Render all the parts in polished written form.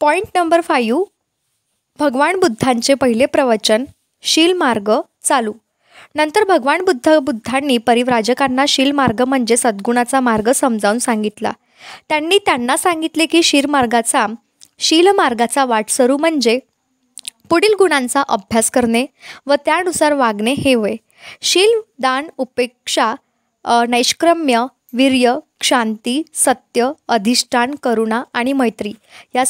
Point number 5, भगवान बुद्धांचे पहिले प्रवचन, शील मार्ग चालू. नंतर भगवान बुद्धांनी परिव्राजकांना शील मार्ग म्हणजे सद्गुणाचा मार्ग समजावून सांगितला. त्यांनी त्यांना सांगितले की शील मार्गाचा वाटसरू म्हणजे पुढील गुणांचा अभ्यास करणे व त्यानुसार वागणे हे होय. शील, दान, उपेक्षा, नैष्कर्म्य, वीर्य, शांती, सत्य, अधिष्ठान, करुणा आणि मैत्री या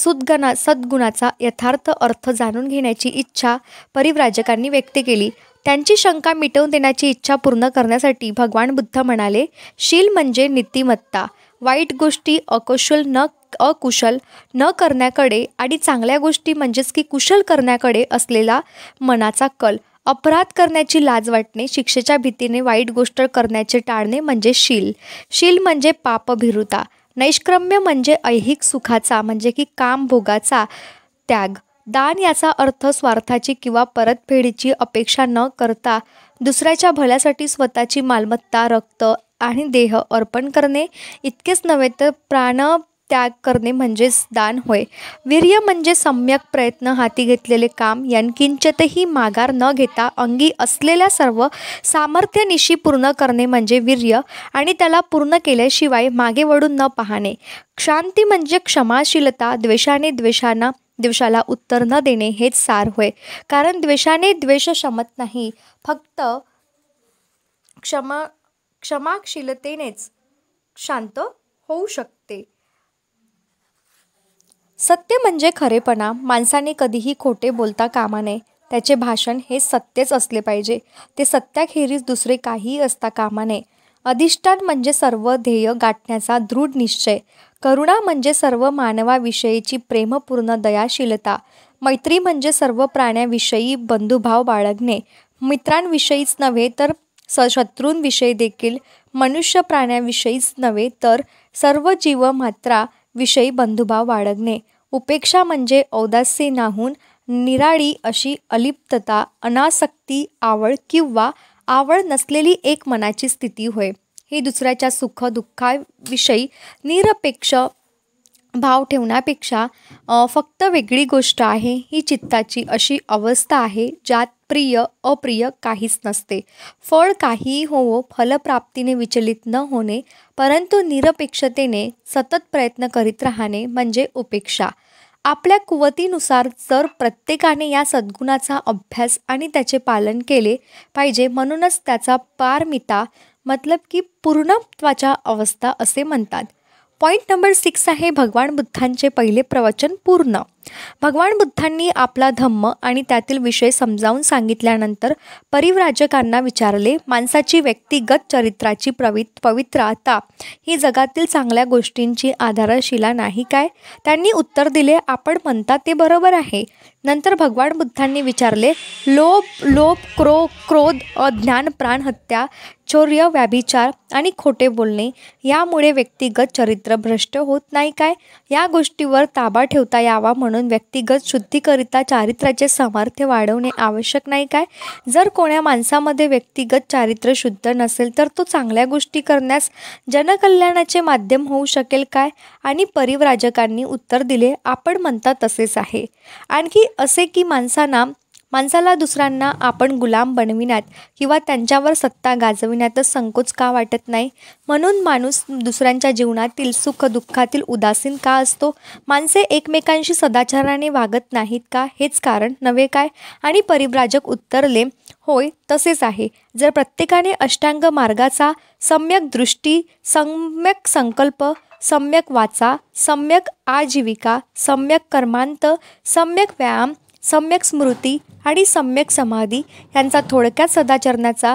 सद्गुणाचा यथार्थ अर्थ जाणून घेण्याची इच्छा परिव्राजकांनी व्यक्त केली. त्यांची शंका मिटवून देण्याची इच्छा पूर्ण करण्यासाठी भगवान बुद्ध म्हणाले, शील म्हणजे नीतिमत्ता, वाईट गोष्टी अकुशल न करण्याकडे आणि चांगल्या गोष्टी म्हणजेच की कुशल करण्याकडे असलेला मनाचा कल. अपराध करण्याची लाज वाटणे, शिक्षेच्या भीतीने वाईट गोष्ट करण्याचे टाळणे म्हणजे शील. शील म्हणजे पापभीरुता. नैष्कर्म्य म्हणजे ऐहिक सुखाचा म्हणजे की कामभोगाचा त्याग. दान याचा अर्थ स्वार्थाची किंवा परतफेडीची अपेक्षा न करता दुसऱ्याच्या भल्यासाठी स्वतःची मालमत्ता, रक्त आणि देह अर्पण करणे. इतकेच नव्हे तर प्राणत्याग करणे म्हणजेच दान होय. वीर्य म्हणजे सम्यक प्रयत्न हाती घेतलेले काम यत्किंचितही माघार न घेता अंगी असलेल्या सर्व सामर्थ्यनिशी पूर्ण करणे म्हणजे वीर्य आणि त्याला पूर्ण केल्याशिवाय मागे वळून न पाहणे. शांती म्हणजे क्षमाशीलता. द्वेषाला उत्तर न देणे हेच सार होय. कारण द्वेषाने द्वेष शमत नाही, फक्त क्षमाशीलतेनेच शांत होऊ शकते. सत्य म्हणजे खरेपणा. माणसाने कधीही खोटे बोलता कामा नये. त्याचे भाषण हे सत्यच असले पाहिजे. ते सत्याखेरीज दुसरे काहीही असता कामा नये. अधिष्ठान म्हणजे सर्व ध्येय गाठण्याचा दृढ निश्चय. करुणा म्हणजे सर्व मानवाविषयीची प्रेमपूर्ण दयाशीलता. मैत्री म्हणजे सर्व प्राण्यांविषयी बंधुभाव बाळगणे. मित्रांविषयीच नव्हे तर शत्रूंविषयी देखील, मनुष्य प्राण्यांविषयीच नव्हे तर सर्व जीवमात्राविषयी बंधुभाव बाळगणे. उपेक्षा म्हणजे औदास्य नाहून निराळी अशी अलिप्तता, अनासक्ती, आवड किंवा आवड नसलेली एक मनाची स्थिती होय. ही दुसऱ्याच्या सुख दुःखाविषयी निरपेक्ष भाव ठेवण्यापेक्षा फक्त वेगळी गोष्ट आहे. ही चित्ताची अशी अवस्था आहे ज्यात प्रिय अप्रिय काहीच नसते. फळ काहीही होवो, फलप्राप्तीने विचलित न होणे, परंतु निरपेक्षतेने सतत प्रयत्न करीत राहणे म्हणजे उपेक्षा. आपल्या कुवतीनुसार जर प्रत्येकाने या सद्गुणाचा अभ्यास आणि त्याचे पालन केले पाहिजे. म्हणूनच त्याचा पारमिता मतलब की पूर्णत्वाच्या अवस्था असे म्हणतात. पॉईंट नंबर 6 आहे भगवान बुद्धांचे पहिले प्रवचन पूर्ण. भगवान बुद्धांनी आपला धम्म आणि त्यातील विषय समजावून सांगितल्यानंतर परिव्राजकांना विचारले, माणसाची व्यक्तिगत चरित्राची पवित्रता ही जगातील चांगल्या गोष्टींची आधारशिला नाही काय? त्यांनी उत्तर दिले, आपण म्हणता ते बरोबर आहे. नंतर भगवान बुद्धांनी विचारले, लोभ, क्रोध, अज्ञान, प्राणहत्या, चौर्य, व्याभिचार आणि खोटे बोलणे यामुळे व्यक्तिगत चरित्र भ्रष्ट होत नाही काय? या गोष्टीवर ताबा ठेवता यावा म्हणून व्यक्तिगत शुद्धीकरिता चारित्र्याचे सामर्थ्य वाढवणे आवश्यक नाही काय? जर कोण्या माणसामध्ये व्यक्तिगत चारित्र्य शुद्ध नसेल तर तो चांगल्या गोष्टी करण्यास जनकल्याणाचे माध्यम होऊ शकेल काय? आणि परिव्राजकांनी उत्तर दिले, आपण म्हणता तसेच आहे. आणखी असे की माणसाला दुसऱ्यांना आपण गुलाम बनविण्यात किंवा त्यांच्यावर सत्ता गाजविण्यातच संकोच का वाटत नाही? म्हणून माणूस दुसऱ्यांच्या जीवनातील सुख दुःखातील उदासीन का असतो? माणसे एकमेकांशी सदाचाराने वागत नाहीत का? हेच कारण नव्हे काय? आणि परिव्राजक उत्तरले, होय तसेच आहे. जर प्रत्येकाने अष्टांग मार्गाचा सम्यक दृष्टी, सम्यक संकल्प, सम्यक वाचा, सम्यक आजीविका, सम्यक कर्मांत, सम्यक व्यायाम, सम्यक स्मृती आणि सम्यक समाधी यांचा थोडक्यात सदाचरणाचा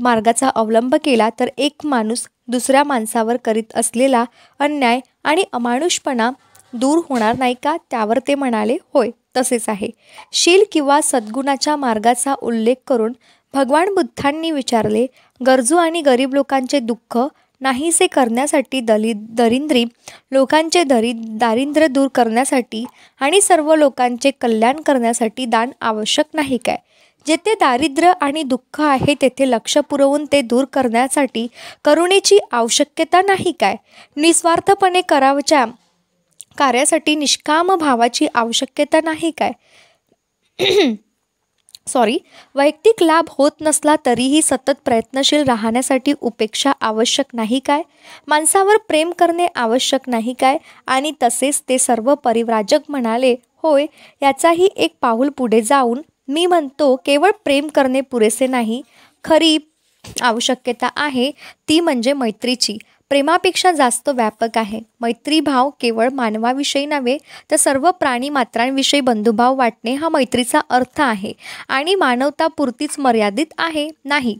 मार्गाचा अवलंब केला तर एक माणूस दुसऱ्या माणसावर करीत असलेला अन्याय आणि अमानुषपणा दूर होणार नाही का? त्यावर ते म्हणाले, होय तसेच आहे. शील किंवा सद्गुणाच्या मार्गाचा उल्लेख करून भगवान बुद्धांनी विचारले, गरजू आणि गरीब लोकांचे दुःख नाहीसे करण्यासाठी, दरिद्री लोकांचे दारिद्र्य दूर करण्यासाठी आणि सर्व लोकांचे कल्याण करण्यासाठी दान आवश्यक नाही काय? जेथे दारिद्र्य आणि दुःख आहे तेथे लक्ष पुरवून ते दूर करण्यासाठी करुणेची आवश्यकता नाही काय? निस्वार्थपणे करावयाच्या कार्यासाठी निष्काम भावाची आवश्यकता नाही काय? वैयक्तिक लाभ होत नसला तरीही सतत प्रयत्नशील राहण्यासाठी उपेक्षा आवश्यक नाही काय? माणसावर प्रेम करणे आवश्यक नाही काय? आणि तसेच ते सर्व परिव्राजक म्हणाले, होय. याचाही एक पाऊल पुढे जाऊन मी म्हणतो, केवळ प्रेम करणे पुरेसे नाही. खरी आवश्यकता आहे ती म्हणजे मैत्रीची. प्रेमापेक्षा जास्त व्यापक आहे. मैत्रीभाव केवळ मानवाविषयी नव्हे तर सर्व प्राणी मात्रांविषयी बंधुभाव वाटणे हा मैत्रीचा अर्थ आहे. आणि मानवतापुरतीच मर्यादित आहे? नाही.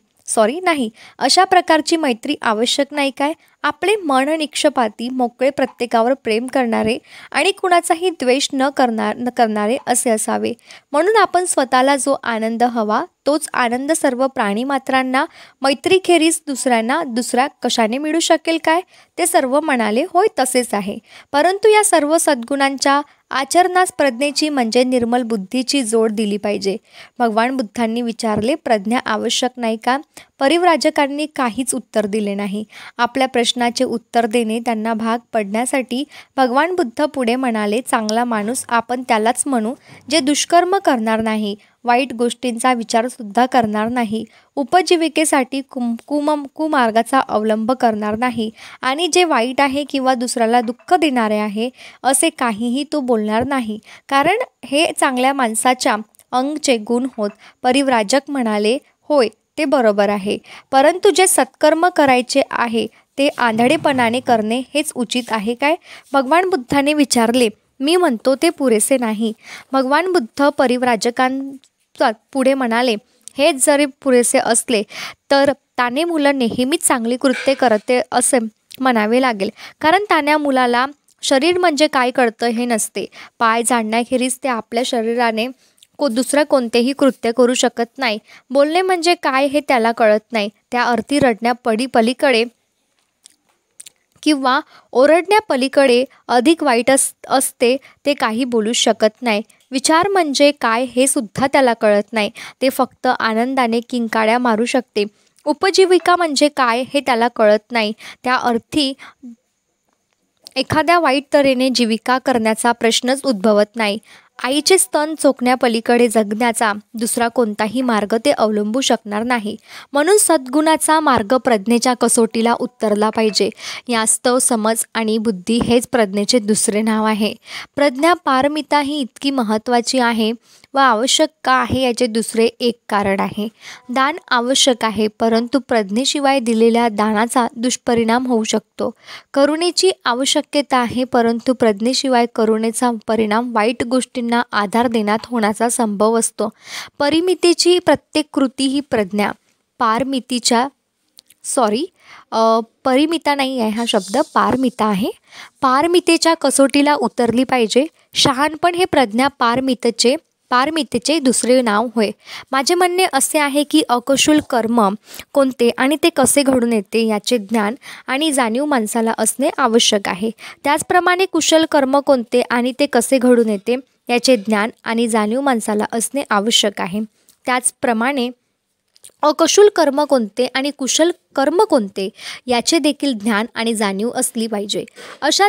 अशा प्रकारची मैत्री आवश्यक नाही काय? आपले मन निक्षपाती, मोकळे, प्रत्येकावर प्रेम करणारे आणि कुणाचाही द्वेष न करणारे असे असावे. म्हणून आपण स्वतःला जो आनंद हवा तोच आनंद सर्व प्राणीमात्रांना मैत्रीखेरीज दुसऱ्या कशाने मिळू शकेल काय? ते सर्व म्हणाले, होय तसेच आहे. परंतु या सर्व सद्गुणांच्या आचरणास प्रज्ञेची म्हणजे निर्मल बुद्धीची जोड दिली पाहिजे. भगवान बुद्धांनी विचारले, प्रज्ञा आवश्यक नाही का? परिव्राजकांनी काहीच उत्तर दिले नाही. आपल्या प्रश्नाचे उत्तर देणे त्यांना भाग पडण्यासाठी भगवान बुद्ध पुढे म्हणाले, चांगला माणूस आपण त्यालाच म्हणू जे दुष्कर्म करणार नाही, वाईट गोष्टींचा विचारसुद्धा करणार नाही, उपजीविकेसाठी कुमार्गाचा अवलंब करणार नाही आणि जे वाईट आहे किंवा दुसऱ्याला दुःख देणारे आहे असे काहीही तो बोलणार नाही, कारण हे चांगल्या माणसाच्या अंगचे गुण होत. परिव्राजक म्हणाले, होय ते बरोबर आहे. परंतु जे सत्कर्म करायचे आहे ते आंधळेपणाने करणे हेच उचित आहे काय? भगवान बुद्धाने विचारले, मी म्हणतो ते पुरेसे नाही. भगवान बुद्ध परिव्राजकांचा पुढे म्हणाले, हेच जरी पुरेसे असले तर ताने मुलं नेहमीच चांगली कृत्ये करते असे म्हणावे लागेल. कारण तान्या मुलाला शरीर म्हणजे काय कळतं हे नसते. पाय झाडण्याखेरीज ते आपल्या शरीराने दुसरं कोणतेही कृत्य करू शकत नाही. बोलणे म्हणजे काय हे त्याला कळत नाही. त्या अर्थी रडण्यापलीकडे किंवा ओरडण्यापलीकडे अधिक वाईट असते ते काही बोलू शकत नाही. विचार म्हणजे काय हे सुद्धा त्याला कळत नाही. ते फक्त आनंदाने किंकाळ्या मारू शकते. उपजीविका म्हणजे काय हे त्याला कळत नाही. त्या अर्थी एखाद्या वाईट तऱ्हेने जीविका करण्याचा प्रश्नच उद्भवत नाही. आईचे स्तन चोखण्यापलीकडे जगण्याचा दुसरा कोणताही मार्ग ते अवलंबू शकणार नाही. म्हणून सद्गुणाचा मार्ग प्रज्ञेच्या कसोटीला उतरला पाहिजे. यास्तव समज आणि बुद्धी हेच प्रज्ञेचे दुसरे नाव आहे. प्रज्ञा पारमिता ही इतकी महत्त्वाची आहे व आवश्यक का आहे याचे दुसरे एक कारण आहे. दान आवश्यक आहे, परंतु प्रज्ञेशिवाय दिलेल्या दानाचा दुष्परिणाम होऊ शकतो. करुणेची आवश्यकता आहे, परंतु प्रज्ञेशिवाय करुणेचा परिणाम वाईट गोष्टींना आधार देण्यात होण्याचा संभव असतो. परिमितीची प्रत्येक कृती ही प्रज्ञा परिमिता नाही आहे हा शब्द, पारमिता आहे. पारमितेच्या कसोटीला उतरली पाहिजे. शहाणपण हे प्रज्ञा पारमितेचे दुसरे नाव होय. माझे म्हणणे असे आहे की अकुशल कर्म कोणते आणि ते कसे घडून येते याचे ज्ञान आणि जाणीव माणसाला असणे आवश्यक आहे. त्याचप्रमाणे कुशल कर्म कोणते आणि ते कसे घडून येते याचे ज्ञान आणि जाणीव माणसाला असणे आवश्यक आहे. त्याचप्रमाणे अकुशल कर्म कोणते आणि कुशल कर्म कोणते याचे देखील ज्ञान आणि जाणीव असली पाहिजे. अशा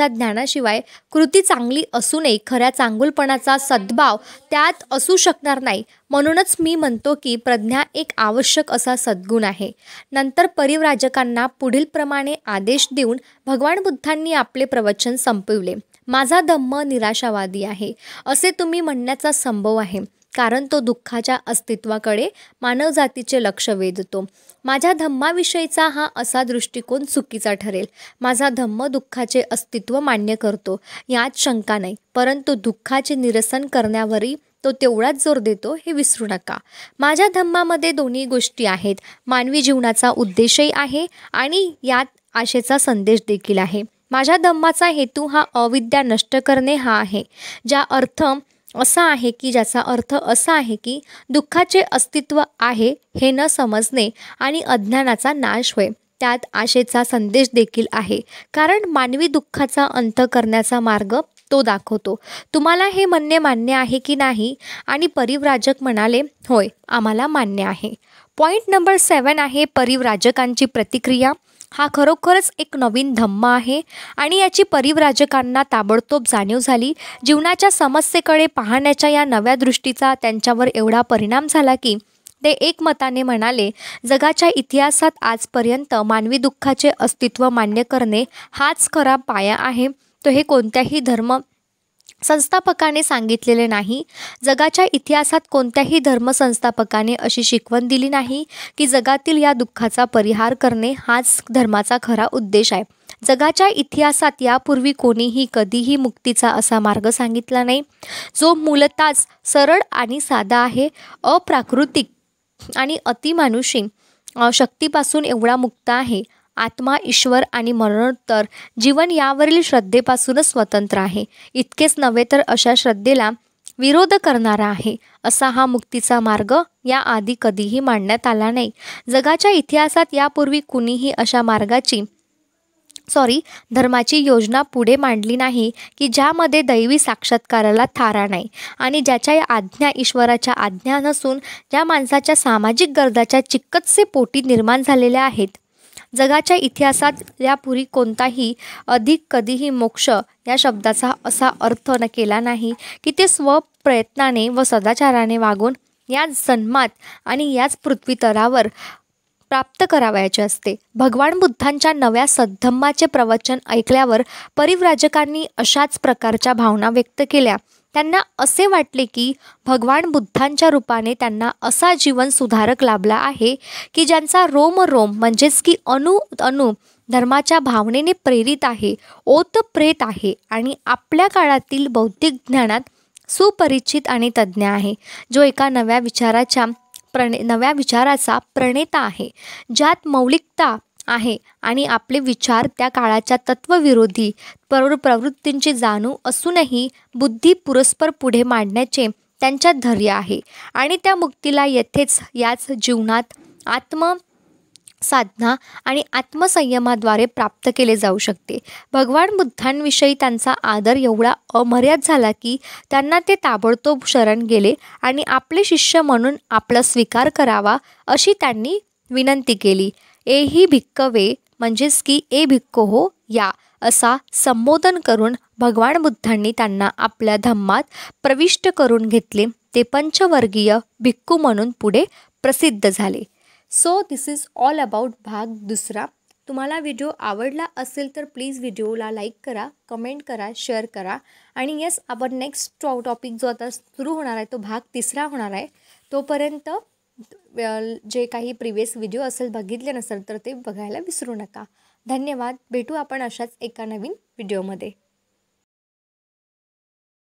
ज्ञानाशिवाय कृती चांगली असूनही खऱ्या चांगुलपणाचा सद्भाव त्यात असू शकणार नाही. म्हणूनच मी म्हणतो की प्रज्ञा एक आवश्यक असा सद्गुण आहे. नंतर परिव्राजकांना पुढील प्रमाणे आदेश देऊन भगवान बुद्धांनी आपले प्रवचन संपविले. माझा धम्म निराशावादी आहे असे तुम्ही म्हणण्याचा संभव आहे, कारण तो दुःखाच्या अस्तित्वाकडे मानवजातीचे लक्ष वेधतो. माझ्या धम्माविषयीचा हा असा दृष्टिकोन चुकीचा ठरेल. माझा धम्म दुःखाचे अस्तित्व मान्य करतो यात शंका नाही, परंतु दुःखाचे निरसन करण्यावरही तो तेवढाच जोर देतो हे विसरू नका. माझ्या धम्मामध्ये दोन्ही गोष्टी आहेत. मानवी जीवनाचा उद्देशही आहे आणि यात आशेचा संदेश देखील आहे. माझ्या धम्माचा हेतू हा अविद्या नष्ट करणे हा आहे, ज्याचा अर्थ असा आहे की दुःखाचे अस्तित्व आहे हे न समजणे आणि अज्ञानाचा नाश होय. त्यात आशेचा संदेश देखील आहे, कारण मानवी दुःखाचा अंत करण्याचा मार्ग तो दाखवतो. तुम्हाला हे म्हणणे मान्य आहे की नाही? आणि परिव्राजक म्हणाले, होय आम्हाला मान्य आहे. पॉईंट नंबर 7 आहे परिव्राजकांची प्रतिक्रिया. हा खरोखरच एक नवीन धम्म आहे आणि याची परिव्राजकांना ताबडतोब जाणीव झाली. जीवनाच्या समस्येकडे पाहण्याच्या या नव्या दृष्टीचा त्यांच्यावर एवढा परिणाम झाला की ते एकमताने म्हणाले, जगाच्या इतिहासात आजपर्यंत मानवी दुःखाचे अस्तित्व मान्य करणे हाच खरा पाया आहे. तो हे कोणत्याही धर्म संस्थापकाने सांगितलेले नाही. जगाच्या इतिहासात कोणत्याही धर्मसंस्थापकाने अशी शिकवण दिली नाही की जगातील या दुःखाचा परिहार करणे हाच धर्माचा खरा उद्देश आहे. जगाच्या इतिहासात यापूर्वी कोणीही कधीही मुक्तीचा असा मार्ग सांगितला नाही, जो मूलतःच सरळ आणि साधा आहे. अप्राकृतिक आणि अतिमानुषी शक्तीपासून एवढा मुक्त आहे. आत्मा, ईश्वर आणि मरणोत्तर जीवन यावरील श्रद्धेपासूनच स्वतंत्र आहे. इतकेच नव्हे तर अशा श्रद्धेला विरोध करणारा आहे. असा हा मुक्तीचा मार्ग याआधी कधीही मांडण्यात आला नाही. जगाच्या इतिहासात यापूर्वी कुणीही अशा धर्माची योजना पुढे मांडली नाही की ज्यामध्ये दैवी साक्षात्काराला थारा नाही आणि ज्याच्या या आज्ञा ईश्वराच्या आज्ञा नसून ज्या माणसाच्या सामाजिक गरजाच्या चिकित्से पोटी निर्माण झालेल्या आहेत. जगाच्या इतिहासात यापूर्वी कोणताही अधिक कधीही मोक्ष या शब्दाचा असा अर्थ न केला नाही की ते स्वप्रयत्नाने व सदाचाराने वागून याच जन्मात आणि याच पृथ्वीतलावर प्राप्त करावयाचे असते. भगवान बुद्धांच्या नव्या सद्धम्माचे प्रवचन ऐकल्यावर परिव्राजकांनी अशाच प्रकारच्या भावना व्यक्त केल्या. त्यांना असे वाटले की भगवान बुद्धांच्या रूपाने त्यांना असा जीवन सुधारक लाभला आहे की ज्यांचा रोम म्हणजेच की अणु धर्माच्या भावनेने प्रेरित आहे, ओतप्रेत आहे आणि आपल्या काळातील बौद्धिक ज्ञानात सुपरिचित आणि तज्ज्ञ आहे, जो एका नव्या विचाराचा प्रणेता आहे, ज्यात मौलिकता आहे आणि आपले विचार त्या काळाच्या तत्वविरोधी प्रवृत्तींची जाणीव असूनही बुद्धी पुरस्पर पुढे मांडण्याचे त्यांच्यात धैर्य आहे आणि त्या मुक्तीला येथेच याच जीवनात आत्मसाधना आणि आत्मसंयमाद्वारे प्राप्त केले जाऊ शकते. भगवान बुद्धांविषयी त्यांचा आदर एवढा अमर्याद झाला की त्यांना ते ताबडतोब शरण गेले आणि आपले शिष्य म्हणून आपला स्वीकार करावा अशी त्यांनी विनंती केली. एही भिक्कवे म्हणजेच की ए भिक्को हो या असा संबोधन करून भगवान बुद्धांनी त्यांना आपल्या धम्मात प्रविष्ट करून घेतले. ते पंचवर्गीय भिक्खू म्हणून पुढे प्रसिद्ध झाले. So this is all about भाग दुसरा. तुम्हाला व्हिडिओ आवडला असेल तर प्लीज व्हिडिओला लाईक करा, कमेंट करा, शेअर करा आणि येस, आपण नेक्स्ट टॉपिक जो आता सुरू होणार आहे तो भाग तिसरा होणार आहे. तोपर्यंत जे काही प्रिवियस व्हिडिओ असेल बघितले नसेल तर ते बघायला विसरू नका. धन्यवाद. भेटू आपण अशाच एका नवीन व्हिडिओमध्ये.